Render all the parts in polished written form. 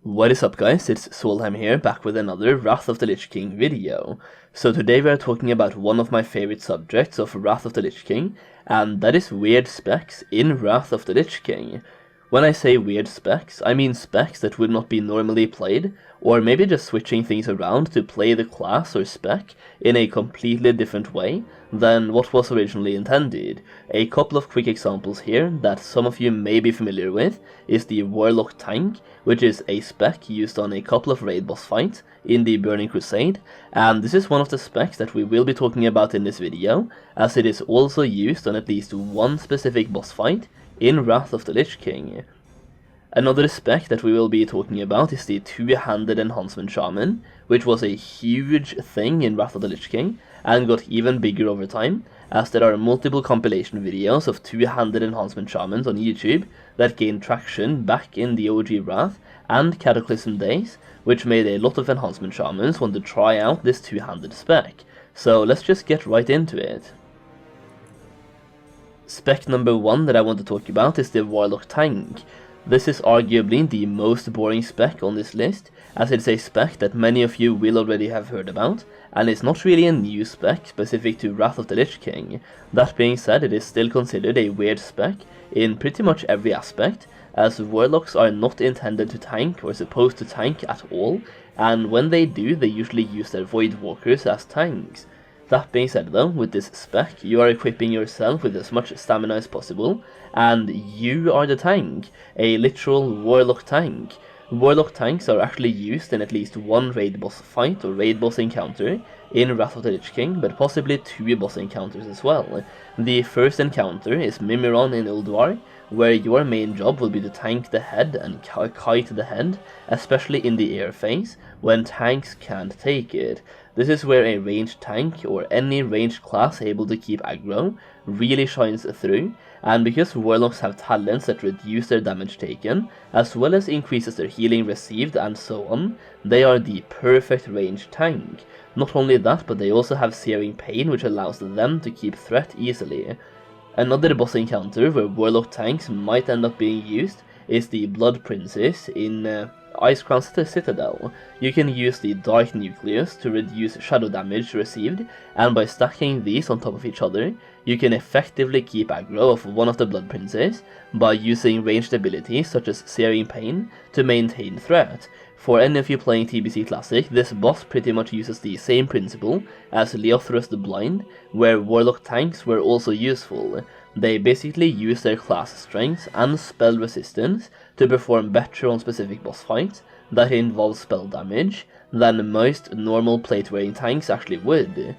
What is up guys, it's Solheim here, back with another Wrath of the Lich King video. So today we are talking about one of my favorite subjects of Wrath of the Lich King, and that is weird specs in Wrath of the Lich King. When I say weird specs, I mean specs that would not be normally played, or maybe just switching things around to play the class or spec in a completely different way than what was originally intended. A couple of quick examples here that some of you may be familiar with is the Warlock tank, which is a spec used on a couple of raid boss fights in the Burning Crusade, and this is one of the specs that we will be talking about in this video, as it is also used on at least one specific boss fight in Wrath of the Lich King. Another spec that we will be talking about is the Two-Handed Enhancement Shaman, which was a huge thing in Wrath of the Lich King, and got even bigger over time, as there are multiple compilation videos of Two-Handed Enhancement Shamans on YouTube that gained traction back in the OG Wrath and Cataclysm days, which made a lot of Enhancement Shamans want to try out this two-handed spec. So let's just get right into it. Spec number 1 that I want to talk about is the Warlock tank. This is arguably the most boring spec on this list, as it's a spec that many of you will already have heard about, and it's not really a new spec specific to Wrath of the Lich King. That being said, it is still considered a weird spec in pretty much every aspect, as Warlocks are not intended to tank or supposed to tank at all, and when they do, they usually use their Void Walkers as tanks. That being said though, with this spec, you are equipping yourself with as much stamina as possible, and you are the tank, a literal Warlock tank. Warlock tanks are actually used in at least one raid boss fight or raid boss encounter in Wrath of the Lich King, but possibly 2 boss encounters as well. The first encounter is Mimiron in Ulduar, where your main job will be to tank the head and kite the head, especially in the air phase, when tanks can't take it. This is where a ranged tank, or any ranged class able to keep aggro, really shines through, and because Warlocks have talents that reduce their damage taken, as well as increases their healing received and so on, they are the perfect ranged tank. Not only that, but they also have Searing Pain, which allows them to keep threat easily. Another boss encounter where Warlock tanks might end up being used is the Blood Princess in Icecrown Citadel. You can use the Dark Nucleus to reduce shadow damage received, and by stacking these on top of each other, you can effectively keep aggro of one of the Blood Princes by using ranged abilities such as Searing Pain to maintain threat. For any of you playing TBC Classic, this boss pretty much uses the same principle as Leothras the Blind, where Warlock tanks were also useful. They basically use their class strength and spell resistance to perform better on specific boss fights that involve spell damage than most normal plate-wearing tanks actually would.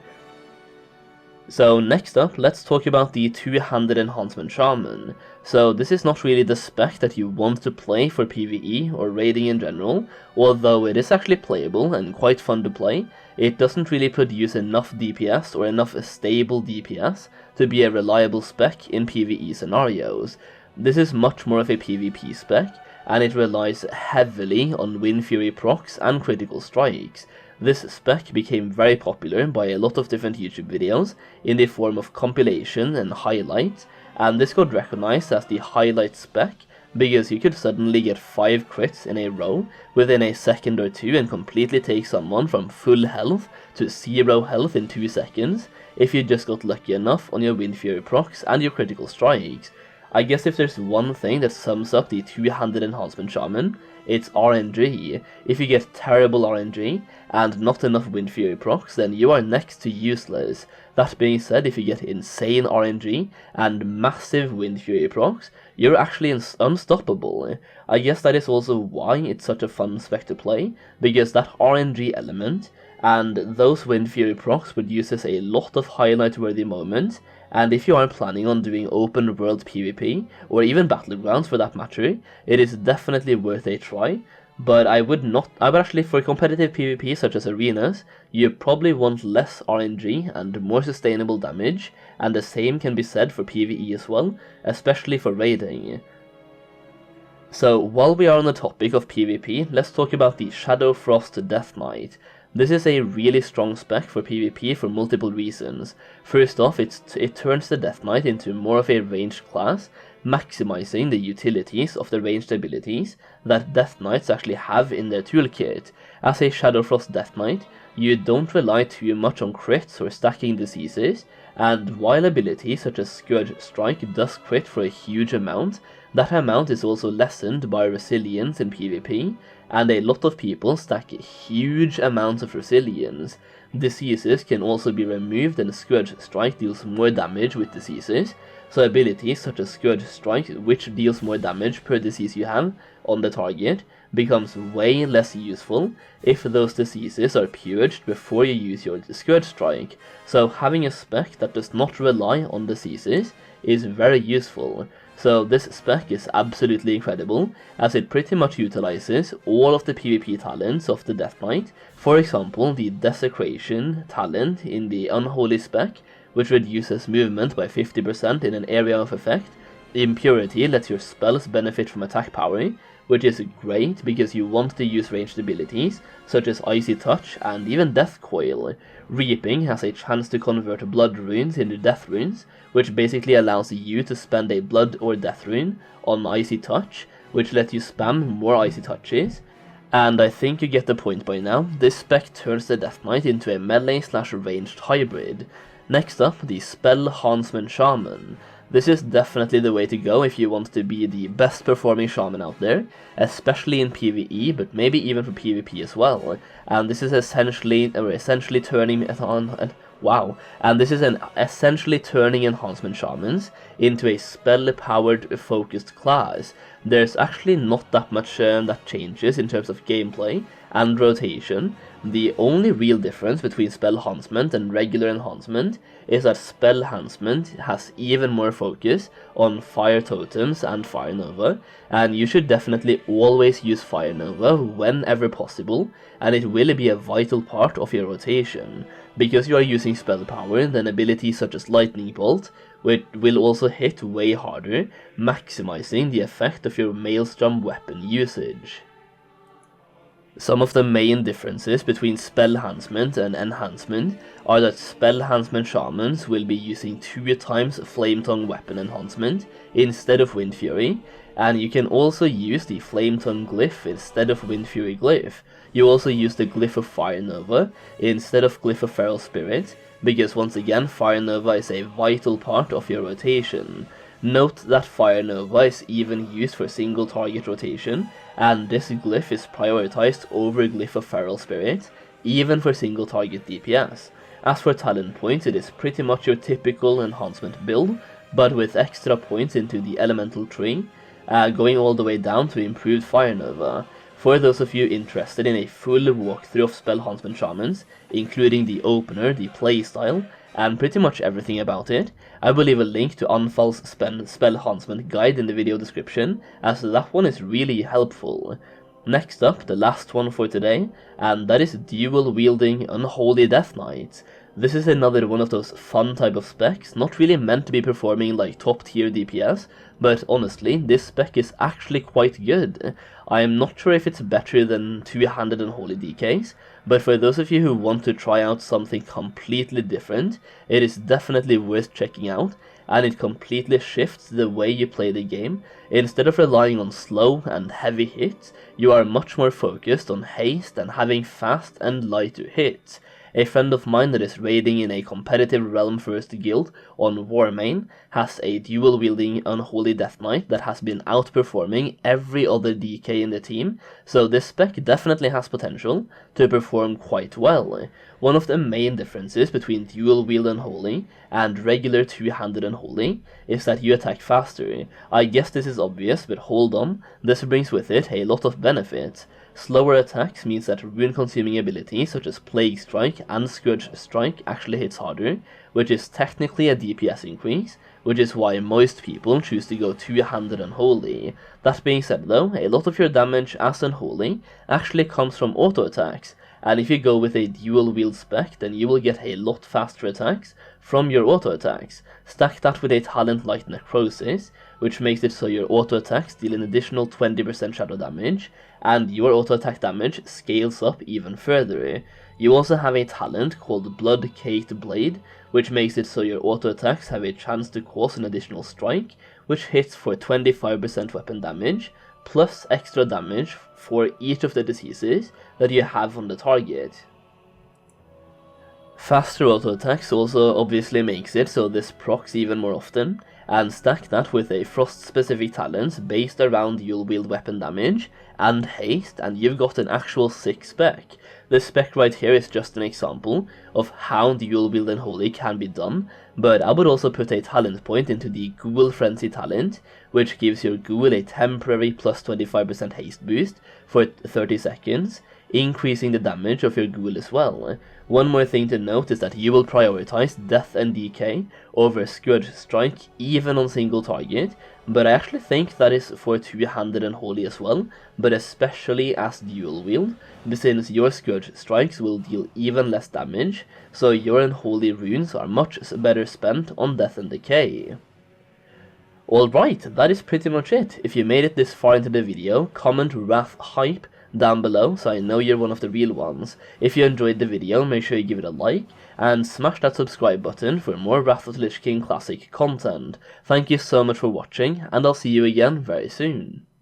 So next up, let's talk about the Two-Handed Enhancement Shaman. So this is not really the spec that you want to play for PvE or raiding in general, although it is actually playable and quite fun to play. It doesn't really produce enough DPS or enough stable DPS to be a reliable spec in PvE scenarios. This is much more of a PvP spec, and it relies heavily on Windfury Procs and critical strikes. This spec became very popular by a lot of different YouTube videos in the form of compilation and highlights, and this got recognized as the Highlight Spec because you could suddenly get 5 crits in a row within a second or 2 and completely take someone from full health to 0 health in 2 seconds if you just got lucky enough on your Windfury Procs and your critical strikes. I guess if there's one thing that sums up the Two-Handed Enhancement Shaman, it's RNG. If you get terrible RNG and not enough Windfury Procs, then you are next to useless. That being said, if you get insane RNG and massive Windfury Procs, you're actually unstoppable. I guess that is also why it's such a fun spec to play, because that RNG element and those Windfury Procs produces a lot of highlight-worthy moments, and if you are planning on doing open world PvP, or even Battlegrounds for that matter, it is definitely worth a try. But I would actually, for competitive PvP such as Arenas, you probably want less RNG and more sustainable damage, and the same can be said for PvE as well, especially for raiding. So while we are on the topic of PvP, let's talk about the Shadowfrost Death Knight. This is a really strong spec for PvP for multiple reasons. First off, it turns the Death Knight into more of a ranged class, maximizing the utilities of the ranged abilities that Death Knights actually have in their toolkit. As a Shadowfrost Death Knight, you don't rely too much on crits or stacking diseases, and while abilities such as Scourge Strike does crit for a huge amount, that amount is also lessened by resilience in PvP, and a lot of people stack huge amounts of resilience. Diseases can also be removed and Scourge Strike deals more damage with diseases, so abilities such as Scourge Strike, which deals more damage per disease you have on the target, becomes way less useful if those diseases are purged before you use your Scourge Strike, so having a spec that does not rely on diseases is very useful. So this spec is absolutely incredible, as it pretty much utilizes all of the PvP talents of the Death Knight. For example, the Desecration talent in the Unholy spec, which reduces movement by 50% in an area of effect. Impurity lets your spells benefit from attack power, which is great because you want to use ranged abilities, such as Icy Touch and even Death Coil. Reaping has a chance to convert blood runes into death runes, which basically allows you to spend a blood or death rune on Icy Touch, which lets you spam more Icy Touches. And I think you get the point by now. This spec turns the Death Knight into a melee/ranged hybrid. Next up, the Spellhancement Shaman. This is definitely the way to go if you want to be the best performing shaman out there, especially in PvE, but maybe even for PvP as well. And this is essentially turning Enhancement Shamans into a spell-powered focused class. There's actually not that much that changes in terms of gameplay and rotation. The only real difference between Spellhancement and regular enhancement is that Spellhancement has even more focus on Fire Totems and Fire Nova, and you should definitely always use Fire Nova whenever possible, and it will be a vital part of your rotation. Because you are using spell power, then abilities such as Lightning Bolt, which will also hit way harder, maximizing the effect of your Maelstrom weapon usage. Some of the main differences between Spellhancement and Enhancement are that Spellhancement Shamans will be using 2 times Flame Tongue weapon enhancement instead of Windfury, and you can also use the Flame Tongue glyph instead of Windfury glyph. You also use the glyph of Fire Nova instead of glyph of Feral Spirit, because once again Fire Nova is a vital part of your rotation. Note that Fire Nova is even used for single target rotation, and this glyph is prioritized over glyph of Feral Spirit, even for single target DPS. As for talent points, it is pretty much your typical enhancement build, but with extra points into the elemental tree, going all the way down to improved Fire Nova. For those of you interested in a full walkthrough of Spellhancement Shamans, including the opener, the playstyle, and pretty much everything about it, I will leave a link to Anfal's Spellhancement guide in the video description, as that one is really helpful. Next up, the last one for today, and that is Dual Wielding Unholy Death Knights. This is another one of those fun type of specs, not really meant to be performing like top tier DPS, but honestly, this spec is actually quite good. I am not sure if it's better than Two-Handed Enhancement DKs, but for those of you who want to try out something completely different, it is definitely worth checking out, and it completely shifts the way you play the game. Instead of relying on slow and heavy hits, you are much more focused on haste and having fast and lighter hits. A friend of mine that is raiding in a competitive Realm First guild on Warmain has a dual wielding Unholy Death Knight that has been outperforming every other DK in the team, so this spec definitely has potential to perform quite well. One of the main differences between dual wield Unholy and regular two-handed Unholy is that you attack faster. I guess this is obvious, but hold on, this brings with it a lot of benefits. Slower attacks means that rune-consuming abilities such as Plague Strike and Scourge Strike actually hits harder, which is technically a DPS increase, which is why most people choose to go two-handed Unholy. That being said though, a lot of your damage as Unholy actually comes from auto attacks, and if you go with a dual wield spec, then you will get a lot faster attacks from your auto attacks. Stack that with a talent like Necrosis, which makes it so your auto attacks deal an additional 20% shadow damage, and your auto attack damage scales up even further. You also have a talent called Blood Caked Blade, which makes it so your auto attacks have a chance to cause an additional strike, which hits for 25% weapon damage, plus extra damage for each of the diseases that you have on the target. Faster auto attacks also obviously makes it so this procs even more often, and stack that with a frost specific talent based around you'll wield weapon damage and haste, and you've got an actual sick spec. This spec right here is just an example of how the Wielding Unholy can be done, but I would also put a talent point into the Ghoul Frenzy talent, which gives your Ghoul a temporary plus 25% haste boost for 30 seconds, increasing the damage of your Ghoul as well. One more thing to note is that you will prioritize Death and Decay over Scourge Strike even on single target, but I actually think that is for Two-Handed Unholy as well, but especially as dual wield, since your Scourge Strikes will deal even less damage, so your Unholy runes are much better spent on Death and Decay. Alright, that is pretty much it. If you made it this far into the video, comment Wrath Hype down below so I know you're one of the real ones. If you enjoyed the video, make sure you give it a like, and smash that subscribe button for more Wrath of the Lich King Classic content. Thank you so much for watching, and I'll see you again very soon.